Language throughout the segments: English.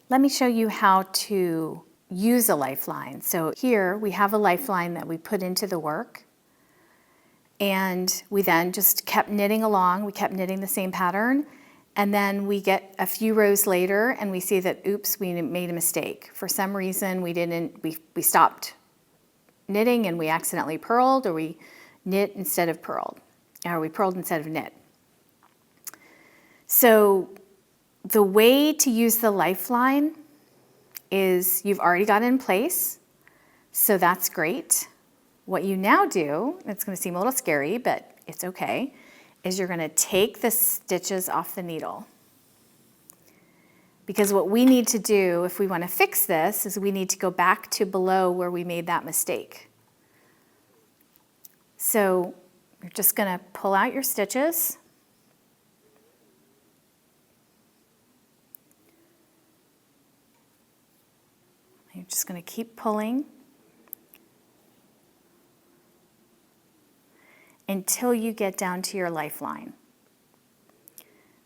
Let me show you how to use a lifeline. So here we have a lifeline that we put into the work, and we then just kept knitting along. We kept knitting the same pattern, and then we get a few rows later and we see that, oops, we made a mistake. For some reason we stopped knitting and we accidentally purled, or we knit instead of purled, or we purled instead of knit. So the way to use the lifeline is you've already got it in place, so that's great. What you now do, it's going to seem a little scary, but it's okay, is you're going to take the stitches off the needle. Because what we need to do if we want to fix this is we need to go back to below where we made that mistake. So you're just going to pull out your stitches. You're just going to keep pulling until you get down to your lifeline,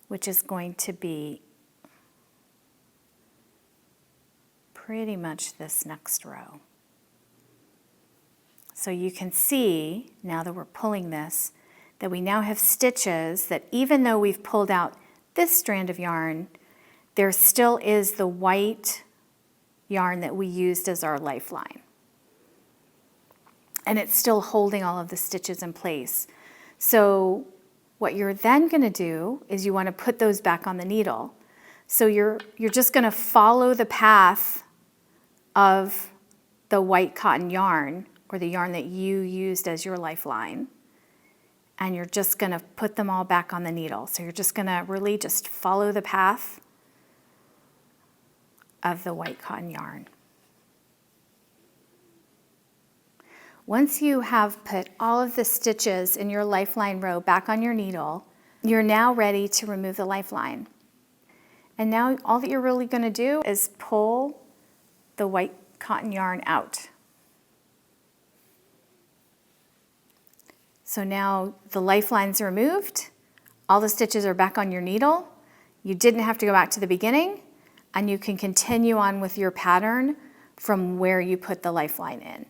which is going to be pretty much this next row. So you can see, now that we're pulling this, that we now have stitches that even though we've pulled out this strand of yarn, there still is the white yarn that we used as our lifeline. And it's still holding all of the stitches in place. So what you're then going to do is you want to put those back on the needle. So you're just going to follow the path of the white cotton yarn, or the yarn that you used as your lifeline, and you're just going to put them all back on the needle. So you're just going to really just follow the path of the white cotton yarn. Once you have put all of the stitches in your lifeline row back on your needle, you're now ready to remove the lifeline. And now all that you're really going to do is pull the white cotton yarn out. So now the lifeline's removed, all the stitches are back on your needle, you didn't have to go back to the beginning, and you can continue on with your pattern from where you put the lifeline in.